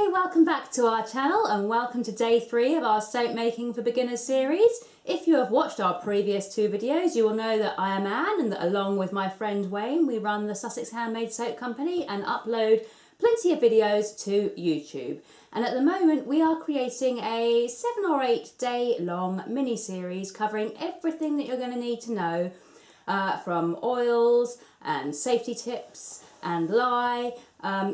Hey, welcome back to our channel and welcome to day 3 of our soap making for beginners series. If you have watched our previous 2 videos, you will know that I am Anne and that along with my friend Wayne, we run the Sussex Handmade Soap Company and upload plenty of videos to YouTube. And at the moment we are creating a 7 or 8 day long mini series covering everything that you're going to need to know from oils and safety tips and lye,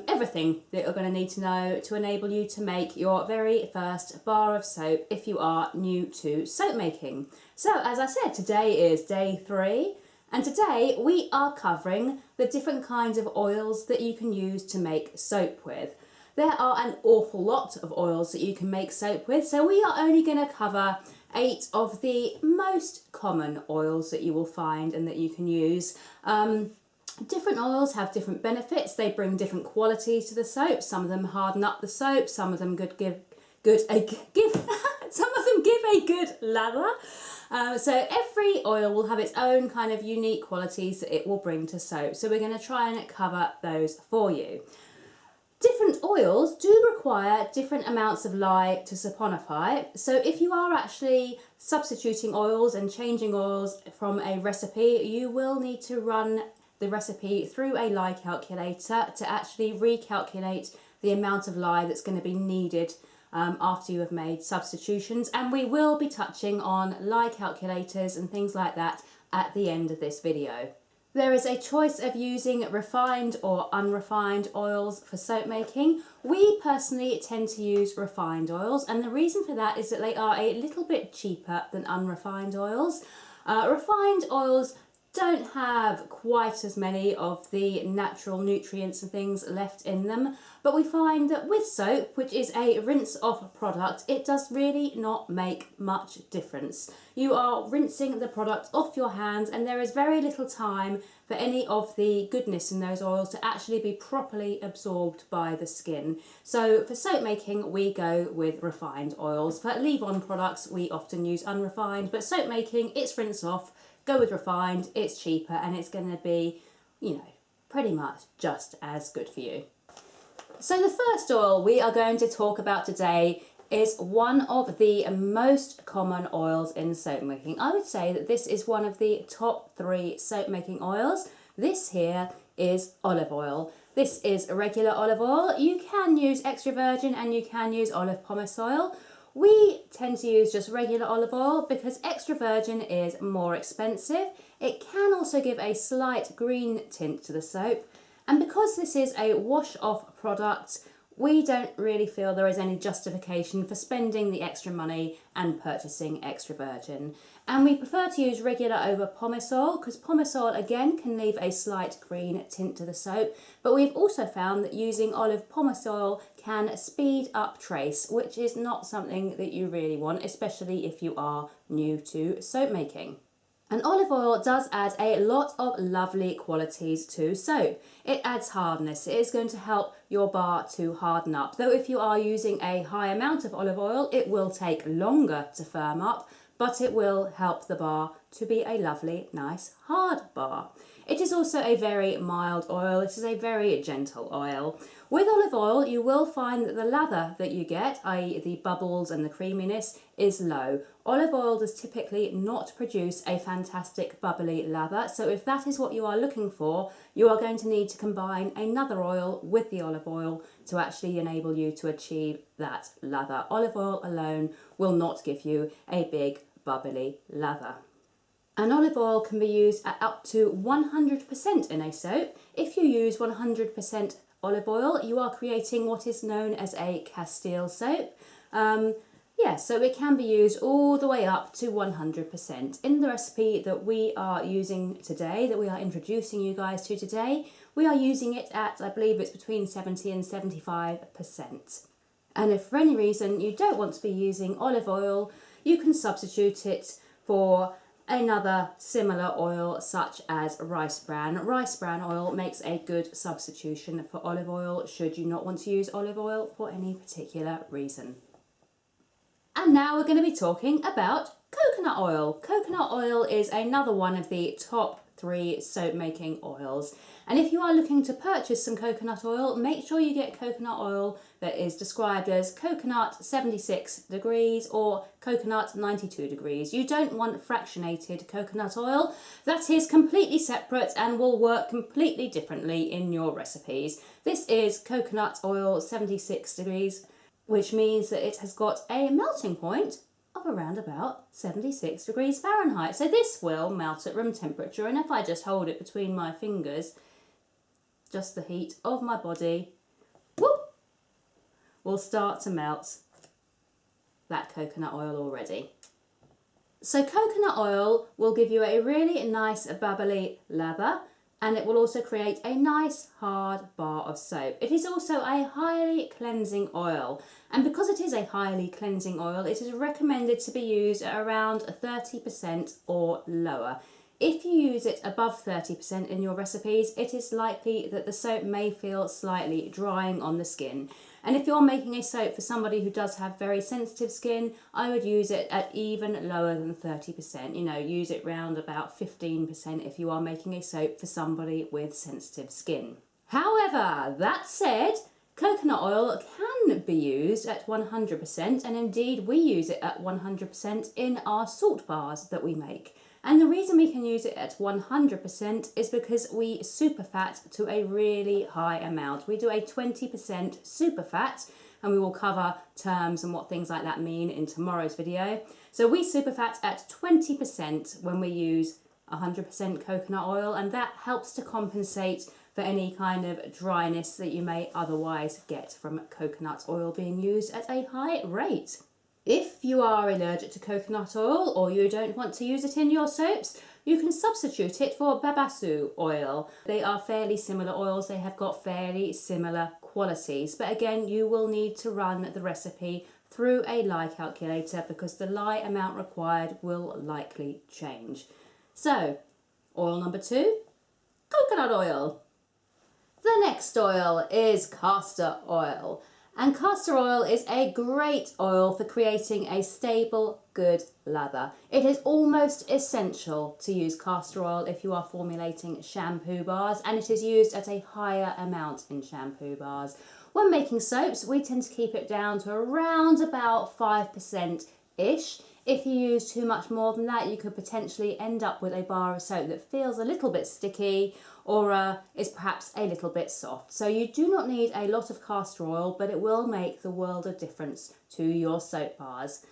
everything that you're going to need to know to enable you to make your very first bar of soap if you are new to soap making. So as I said, today is day 3 and today we are covering the different kinds of oils that you can use to make soap with. There are an awful lot of oils that you can make soap with, so we are only going to cover 8 of the most common oils that you will find and that you can use. Different oils have different benefits. They bring different qualities to the soap. Some of them harden up the soap. Some of them give a good lather. So every oil will have its own kind of unique qualities that it will bring to soap. So we're going to try and cover those for you. Different oils do require different amounts of lye to saponify. So if you are actually substituting oils and changing oils from a recipe, you will need to run the recipe through a lye calculator to actually recalculate the amount of lye that's going to be needed after you have made substitutions. And we will be touching on lye calculators and things like that at the end of this video. There is a choice of using refined or unrefined oils for soap making. We personally tend to use refined oils, and the reason for that is that they are a little bit cheaper than unrefined oils. Refined oils don't have quite as many of the natural nutrients and things left in them, but we find that with soap, which is a rinse off product, it does really not make much difference. You are rinsing the product off your hands and there is very little time for any of the goodness in those oils to actually be properly absorbed by the skin. So for soap making we go with refined oils. For leave-on products we often use unrefined, but soap making, it's rinse off. Go with refined, it's cheaper and it's going to be, pretty much just as good for you. So the first oil we are going to talk about today is one of the most common oils in soap making. I would say that this is one of the top 3 soap making oils. This here is olive oil. This is regular olive oil. You can use extra virgin and you can use olive pomace oil. We tend to use just regular olive oil because extra virgin is more expensive. It can also give a slight green tint to the soap. And because this is a wash-off product, we don't really feel there is any justification for spending the extra money and purchasing extra virgin. And we prefer to use regular over pomace oil because pomace oil again can leave a slight green tint to the soap. But we've also found that using olive pomace oil can speed up trace, which is not something that you really want, especially if you are new to soap making. And olive oil does add a lot of lovely qualities to soap. It adds hardness. It is going to help your bar to harden up. Though if you are using a high amount of olive oil, it will take longer to firm up, but it will help the bar to be a lovely, nice, hard bar. It is also a very mild oil. It is a very gentle oil. With olive oil, you will find that the lather that you get, i.e. the bubbles and the creaminess, is low. Olive oil does typically not produce a fantastic bubbly lather, so if that is what you are looking for, you are going to need to combine another oil with the olive oil to actually enable you to achieve that lather. Olive oil alone will not give you a big bubbly lather. And olive oil can be used at up to 100% in a soap. If you use 100% olive oil, you are creating what is known as a Castile soap. So it can be used all the way up to 100%. In the recipe that we are using today, that we are introducing you guys to today, we are using it at, I believe it's between 70 and 75%. And if for any reason you don't want to be using olive oil, you can substitute it for another similar oil such as rice bran. Rice bran oil makes a good substitution for olive oil should you not want to use olive oil for any particular reason. And now we're going to be talking about coconut oil. Coconut oil is another one of the top 3 soap making oils. And if you are looking to purchase some coconut oil, make sure you get coconut oil that is described as coconut 76 degrees or coconut 92 degrees. You don't want fractionated coconut oil. That is completely separate and will work completely differently in your recipes. This is coconut oil 76 degrees, which means that it has got a melting point of around about 76 degrees Fahrenheit. So this will melt at room temperature, and if I just hold it between my fingers, just the heat of my body, whoop, will start to melt that coconut oil already. So coconut oil will give you a really nice bubbly lather, and it will also create a nice hard bar of soap. It is also a highly cleansing oil, and because it is a highly cleansing oil, it is recommended to be used at around 30% or lower. If you use it above 30% in your recipes, it is likely that the soap may feel slightly drying on the skin. And if you're making a soap for somebody who does have very sensitive skin, I would use it at even lower than 30%. You know, use it round about 15% if you are making a soap for somebody with sensitive skin. However, that said, coconut oil can be used at 100%, and indeed we use it at 100% in our salt bars that we make. And the reason we can use it at 100% is because we superfat to a really high amount. We do a 20% superfat, and we will cover terms and what things like that mean in tomorrow's video. So we superfat at 20% when we use 100% coconut oil, and that helps to compensate for any kind of dryness that you may otherwise get from coconut oil being used at a high rate. If you are allergic to coconut oil or you don't want to use it in your soaps, you can substitute it for babassu oil. They are fairly similar oils, they have got fairly similar qualities, but again you will need to run the recipe through a lye calculator because the lye amount required will likely change. So, oil number 2, coconut oil. The next oil is castor oil. And castor oil is a great oil for creating a stable, good lather. It is almost essential to use castor oil if you are formulating shampoo bars, and it is used at a higher amount in shampoo bars. When making soaps, we tend to keep it down to around about 5%-ish. If you use too much more than that, you could potentially end up with a bar of soap that feels a little bit sticky or is perhaps a little bit soft. So you do not need a lot of castor oil, but it will make the world of difference to your soap bars.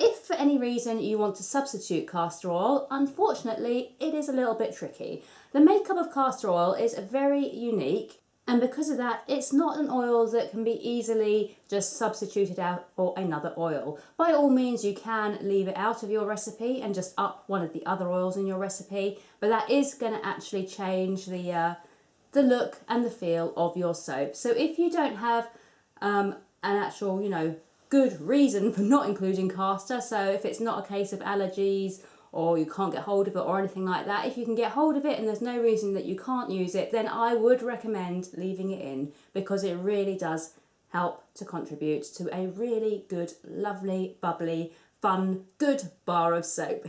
If for any reason you want to substitute castor oil, unfortunately, it is a little bit tricky. The makeup of castor oil is very unique, and because of that, it's not an oil that can be easily just substituted out for another oil. By all means, you can leave it out of your recipe and just up one of the other oils in your recipe, but that is going to actually change the look and the feel of your soap. So if you don't have an actual, good reason for not including castor, so if it's not a case of allergies or you can't get hold of it or anything like that, if you can get hold of it and there's no reason that you can't use it, then I would recommend leaving it in because it really does help to contribute to a really good, lovely, bubbly, fun, good bar of soap.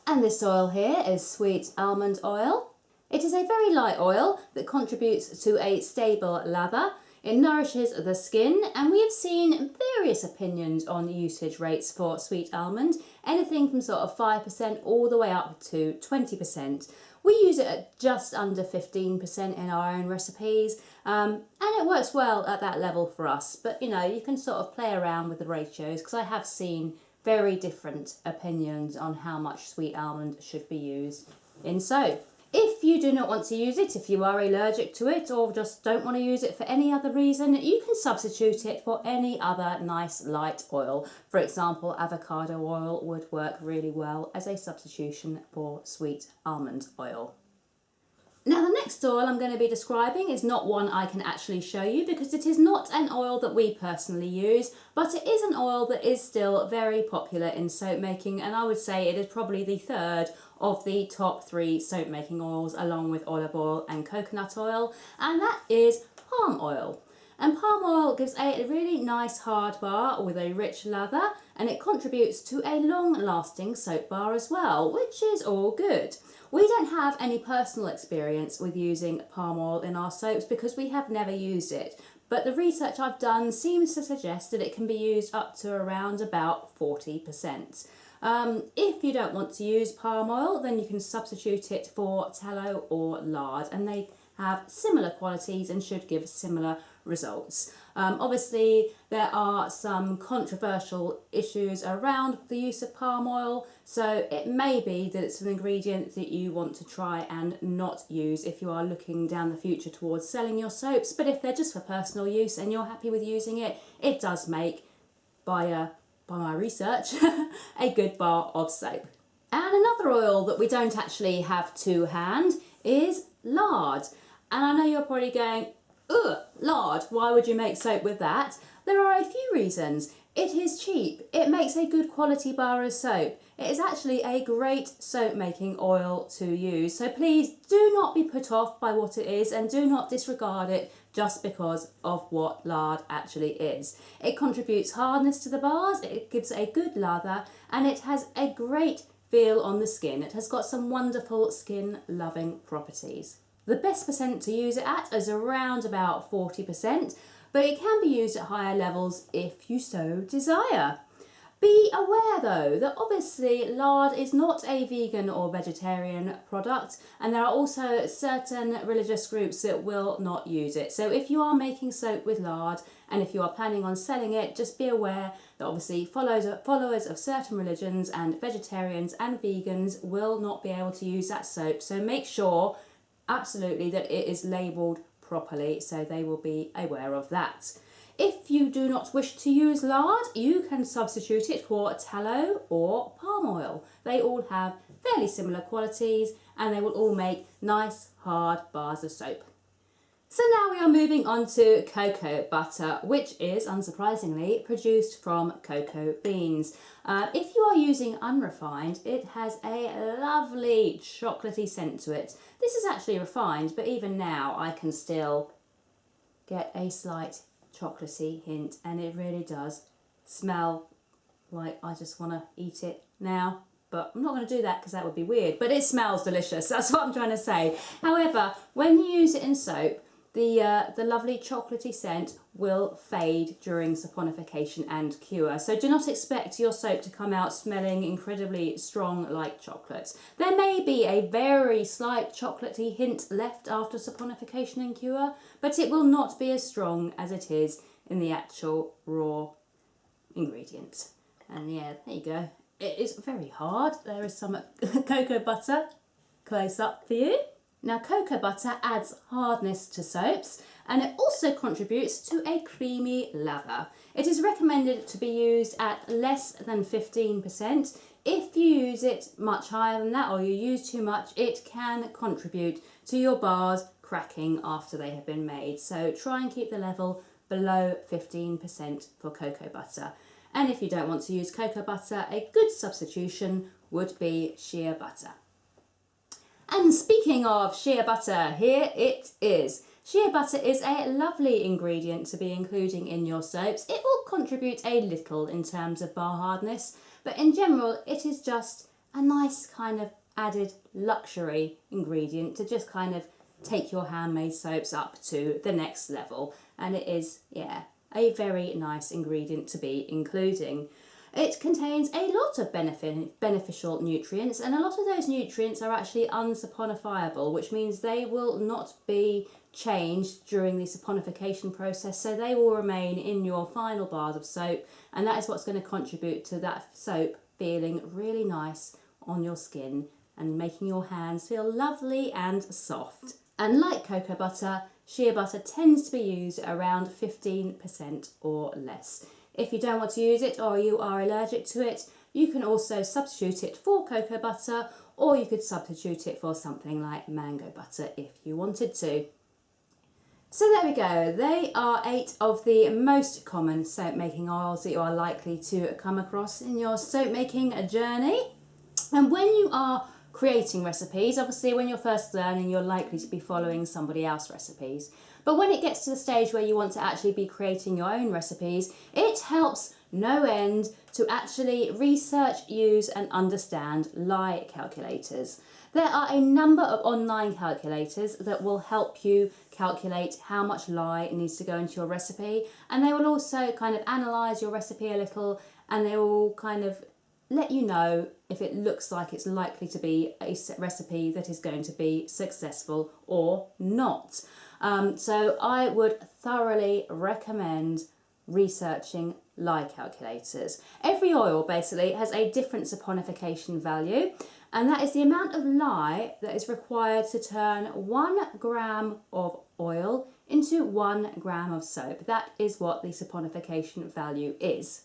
And this oil here is sweet almond oil. It is a very light oil that contributes to a stable lather. It nourishes the skin, and we have seen various opinions on usage rates for sweet almond, anything from sort of 5% all the way up to 20%. We use it at just under 15% in our own recipes, and it works well at that level for us. But you can sort of play around with the ratios because I have seen very different opinions on how much sweet almond should be used in soap. If you do not want to use it, if you are allergic to it or just don't want to use it for any other reason, you can substitute it for any other nice light oil. For example, avocado oil would work really well as a substitution for sweet almond oil. Now the next oil I'm going to be describing is not one I can actually show you because it is not an oil that we personally use, but it is an oil that is still very popular in soap making, and I would say it is probably the third of the top 3 soap making oils along with olive oil and coconut oil, and that is palm oil. And palm oil gives a really nice hard bar with a rich lather, and it contributes to a long-lasting soap bar as well, which is all good. We don't have any personal experience with using palm oil in our soaps because we have never used it, but the research I've done seems to suggest that it can be used up to around about 40%. If you don't want to use palm oil, then you can substitute it for tallow or lard, and they have similar qualities and should give similar results. Obviously, there are some controversial issues around the use of palm oil, so it may be that it's an ingredient that you want to try and not use if you are looking down the future towards selling your soaps. But if they're just for personal use and you're happy with using it, it does make, by my research, a good bar of soap. And another oil that we don't actually have to hand is lard. And I know you're probably going, ugh, lard, why would you make soap with that? There are a few reasons. It is cheap. It makes a good quality bar of soap. It is actually a great soap making oil to use. So please do not be put off by what it is and do not disregard it just because of what lard actually is. It contributes hardness to the bars, it gives a good lather, and it has a great feel on the skin. It has got some wonderful skin loving properties. The best percent to use it at is around about 40%, but it can be used at higher levels if you so desire. Be aware though that obviously lard is not a vegan or vegetarian product, and there are also certain religious groups that will not use it. So if you are making soap with lard and if you are planning on selling it, just be aware that obviously followers of certain religions and vegetarians and vegans will not be able to use that soap. So make sure absolutely that it is labelled properly so they will be aware of that. If you do not wish to use lard, you can substitute it for tallow or palm oil. They all have fairly similar qualities and they will all make nice hard bars of soap. So now we are moving on to cocoa butter, which is unsurprisingly produced from cocoa beans. If you are using unrefined, it has a lovely chocolatey scent to it. This is actually refined, but even now I can still get a slight chocolatey hint, and it really does smell like I just want to eat it now. But I'm not going to do that because that would be weird. But it smells delicious, that's what I'm trying to say. However, when you use it in soap, the lovely chocolatey scent will fade during saponification and cure. So do not expect your soap to come out smelling incredibly strong like chocolate. There may be a very slight chocolatey hint left after saponification and cure, but it will not be as strong as it is in the actual raw ingredient. And yeah, there you go. It is very hard. There is some cocoa butter close up for you. Now, cocoa butter adds hardness to soaps and it also contributes to a creamy lather. It is recommended to be used at less than 15%. If you use it much higher than that or you use too much, it can contribute to your bars cracking after they have been made. So try and keep the level below 15% for cocoa butter. And if you don't want to use cocoa butter, a good substitution would be shea butter. And speaking of shea butter, here it is. Shea butter is a lovely ingredient to be including in your soaps. It will contribute a little in terms of bar hardness, but in general it is just a nice kind of added luxury ingredient to just kind of take your handmade soaps up to the next level. And it is, yeah, a very nice ingredient to be including. It contains a lot of beneficial nutrients, and a lot of those nutrients are actually unsaponifiable, which means they will not be changed during the saponification process, so they will remain in your final bars of soap, and that is what's going to contribute to that soap feeling really nice on your skin and making your hands feel lovely and soft. And like cocoa butter, shea butter tends to be used around 15% or less. If you don't want to use it or you are allergic to it, you can also substitute it for cocoa butter, or you could substitute it for something like mango butter if you wanted to. So there we go. They are 8 of the most common soap making oils that you are likely to come across in your soap making journey. And when you are creating recipes, obviously when you're first learning, you're likely to be following somebody else's recipes. But when it gets to the stage where you want to actually be creating your own recipes, it helps no end to actually research, use and understand lye calculators. There are a number of online calculators that will help you calculate how much lye needs to go into your recipe, and they will also kind of analyse your recipe a little, and they will kind of let you know if it looks like it's likely to be a recipe that is going to be successful or not. So I would thoroughly recommend researching lye calculators. Every oil basically has a different saponification value, and that is the amount of lye that is required to turn 1 gram of oil into 1 gram of soap. That is what the saponification value is.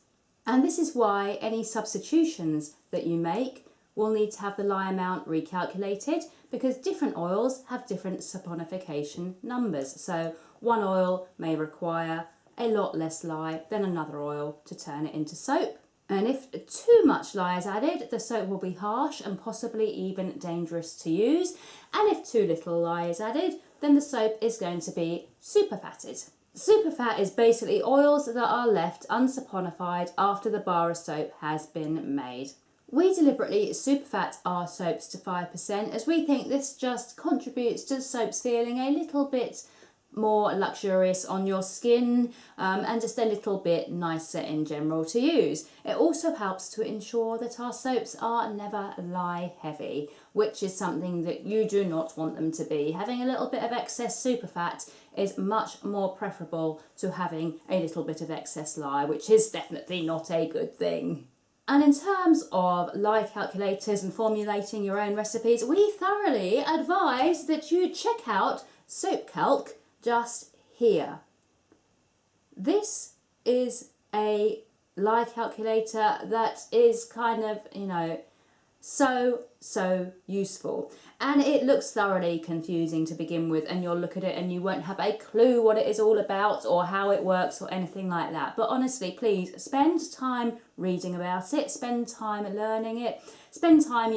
And this is why any substitutions that you make will need to have the lye amount recalculated, because different oils have different saponification numbers. So one oil may require a lot less lye than another oil to turn it into soap. And if too much lye is added, the soap will be harsh and possibly even dangerous to use. And if too little lye is added, then the soap is going to be superfatted. Superfat is basically oils that are left unsaponified after the bar of soap has been made. We deliberately superfat our soaps to 5% as we think this just contributes to the soaps feeling a little bit more luxurious on your skin, and just a little bit nicer in general to use. It also helps to ensure that our soaps are never lye heavy, which is something that you do not want them to be. Having a little bit of excess superfat is much more preferable to having a little bit of excess lye, which is definitely not a good thing. And in terms of lye calculators and formulating your own recipes, we thoroughly advise that you check out Soap Calc just here. This is a lye calculator that is kind of, so useful, and it looks thoroughly confusing to begin with, and you'll look at it and you won't have a clue what it is all about or how it works or anything like that. But honestly, please spend time reading about it, spend time learning it, spend time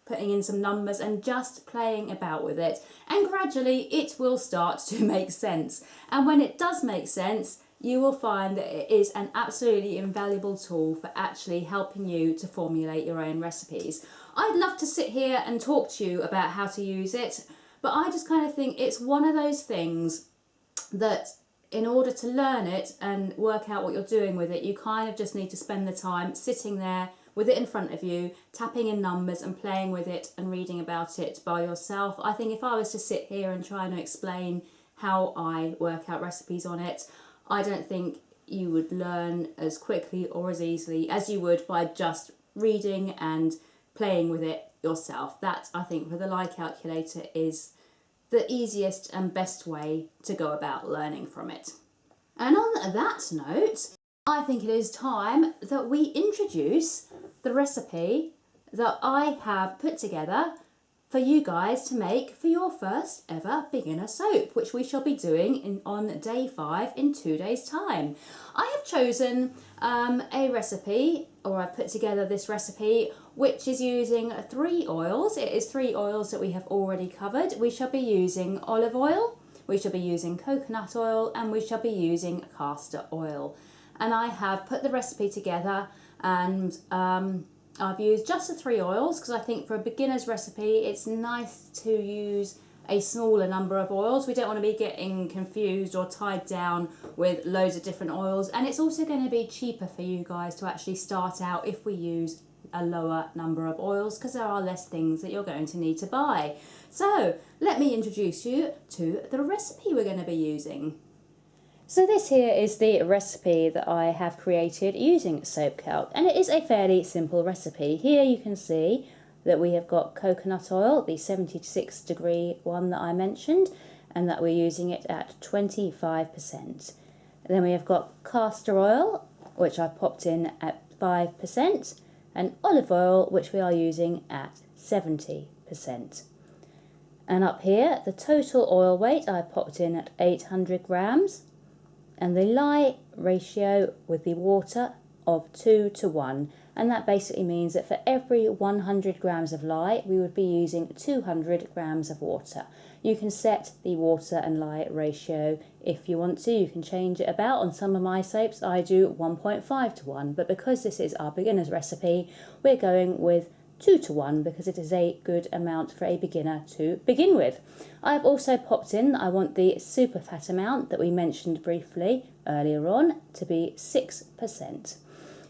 putting in some numbers and just playing about with it, and gradually it will start to make sense. And when it does make sense, you will find that it is an absolutely invaluable tool for actually helping you to formulate your own recipes. I'd love to sit here and talk to you about how to use it, but I just kind of think it's one of those things that in order to learn it and work out what you're doing with it, you kind of just need to spend the time sitting there with it in front of you, tapping in numbers and playing with it and reading about it by yourself. I think if I was to sit here and try and explain how I work out recipes on it, I don't think you would learn as quickly or as easily as you would by just reading and playing with it yourself. That, I think, for the lye calculator is the easiest and best way to go about learning from it. And on that note, I think it is time that we introduce the recipe that I have put together for you guys to make for your first ever beginner soap, which we shall be doing on day 5 in 2 days' time. I have chosen a recipe, or I've put together this recipe, which is using 3 oils. It is 3 oils that we have already covered. We shall be using olive oil, we shall be using coconut oil, and we shall be using castor oil. And I have put the recipe together, and I've used just the 3 oils because I think for a beginner's recipe it's nice to use a smaller number of oils. We don't want to be getting confused or tied down with loads of different oils, and it's also going to be cheaper for you guys to actually start out if we use a lower number of oils, because there are less things that you're going to need to buy. So let me introduce you to the recipe we're going to be using. So this here is the recipe that I have created using Soap Calc, and it is a fairly simple recipe. Here you can see that we have got coconut oil, the 76 degree one that I mentioned, and that we're using it at 25%. Then we have got castor oil, which I've popped in at 5%, and olive oil, which we are using at 70%. And up here, the total oil weight I popped in at 800 grams. And the lye ratio with the water of 2 to 1. And that basically means that for every 100 grams of lye, we would be using 200 grams of water. You can set the water and lye ratio if you want to. You can change it about. On some of my soaps, I do 1.5 to 1. But because this is our beginner's recipe, we're going with 2 to 1 because it is a good amount for a beginner to begin with. I've also popped in that I want the super fat amount that we mentioned briefly earlier on to be 6%.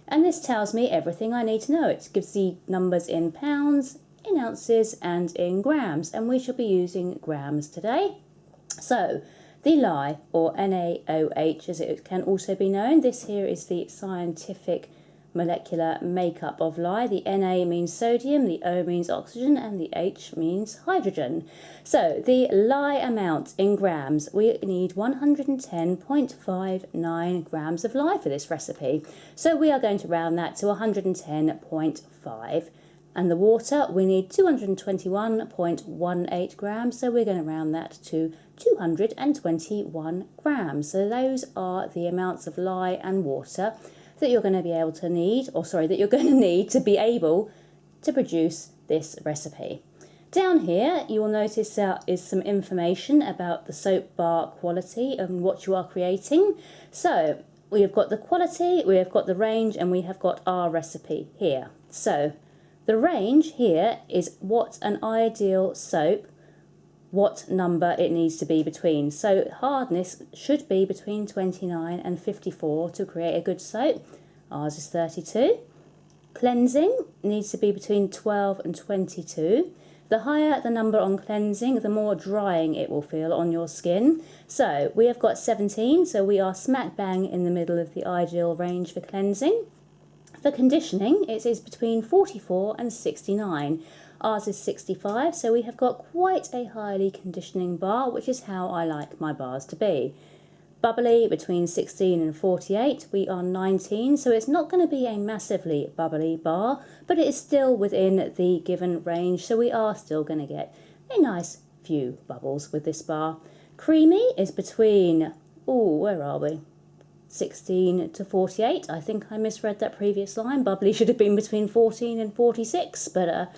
And this tells me everything I need to know. It gives the numbers in pounds, in ounces and in grams, and we shall be using grams today. So the lye, or NaOH as it can also be known, this here is the scientific molecular makeup of lye. The Na means sodium, the O means oxygen, and the H means hydrogen. So the lye amount in grams, we need 110.59 grams of lye for this recipe. So we are going to round that to 110.5. And the water, we need 221.18 grams, so we're going to round that to 221 grams. So those are the amounts of lye and water that you're going to be able to need, that you're going to need to be able to produce this recipe. Down here, you will notice there is some information about the soap bar quality and what you are creating. So we have got the quality, we have got the range, and we have got our recipe here. So the range here is what an ideal soap, what number it needs to be between. So hardness should be between 29 and 54 to create a good soap. Ours is 32. Cleansing needs to be between 12 and 22. The higher the number on cleansing, the more drying it will feel on your skin. So we have got 17, so we are smack bang in the middle of the ideal range for cleansing. For conditioning, it is between 44 and 69. Ours is 65, so we have got quite a highly conditioning bar, which is how I like my bars to be. Bubbly, between 16 and 48, we are 19, so it's not going to be a massively bubbly bar, but it is still within the given range, so we are still going to get a nice few bubbles with this bar. Creamy is between, where are we? 16 to 48. I think I misread that previous line. Bubbly should have been between 14 and 46, but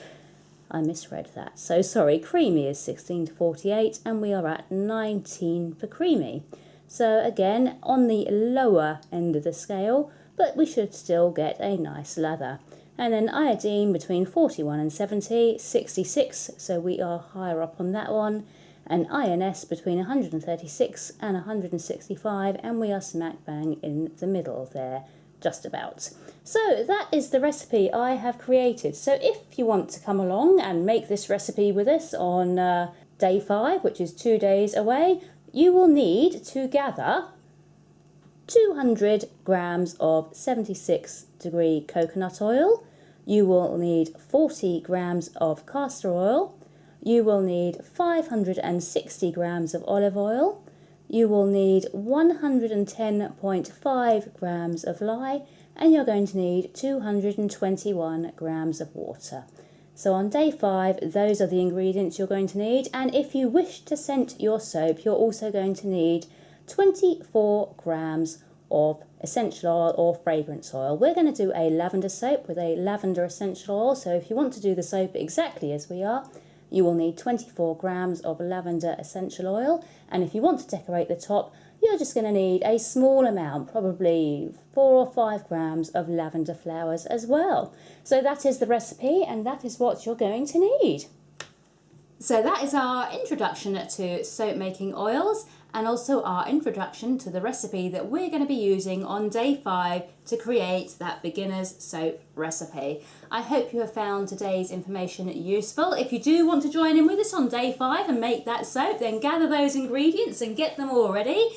I misread that. So sorry, creamy is 16 to 48 and we are at 19 for creamy. So again, on the lower end of the scale, but we should still get a nice lather. And then iodine between 41 and 70, 66, so we are higher up on that one. And INS between 136 and 165, and we are smack bang in the middle there, just about. So that is the recipe I have created. So if you want to come along and make this recipe with us on day 5, which is 2 days away, you will need to gather 200 grams of 76-degree coconut oil. You will need 40 grams of castor oil. You will need 560 grams of olive oil. You will need 110.5 grams of lye, and you're going to need 221 grams of water. So on day 5, those are the ingredients you're going to need, and if you wish to scent your soap, you're also going to need 24 grams of essential oil or fragrance oil. We're going to do a lavender soap with a lavender essential oil, so if you want to do the soap exactly as we are, you will need 24 grams of lavender essential oil, and if you want to decorate the top, you're just going to need a small amount, probably 4 or 5 grams of lavender flowers as well. So that is the recipe, and that is what you're going to need. So that is our introduction to soap making oils, and also our introduction to the recipe that we're going to be using on day 5 to create that beginner's soap recipe. I hope you have found today's information useful. If you do want to join in with us on day 5 and make that soap, then gather those ingredients and get them all ready,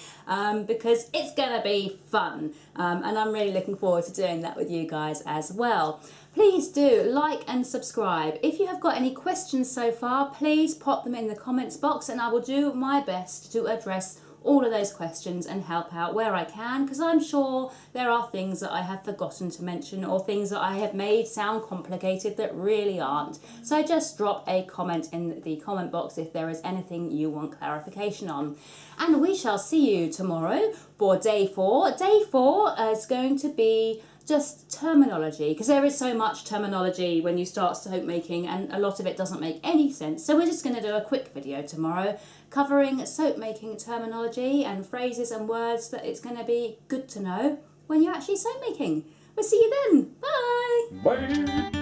because it's going to be fun. And I'm really looking forward to doing that with you guys as well. Please do like and subscribe. If you have got any questions so far, please pop them in the comments box and I will do my best to address all of those questions and help out where I can, because I'm sure there are things that I have forgotten to mention or things that I have made sound complicated that really aren't. So just drop a comment in the comment box if there is anything you want clarification on. And we shall see you tomorrow for day 4. Day 4 is going to be just terminology, because there is so much terminology when you start soap making and a lot of it doesn't make any sense. So we're just going to do a quick video tomorrow covering soap making terminology and phrases and words that it's going to be good to know when you're actually soap making. We'll see you then. Bye! Bye!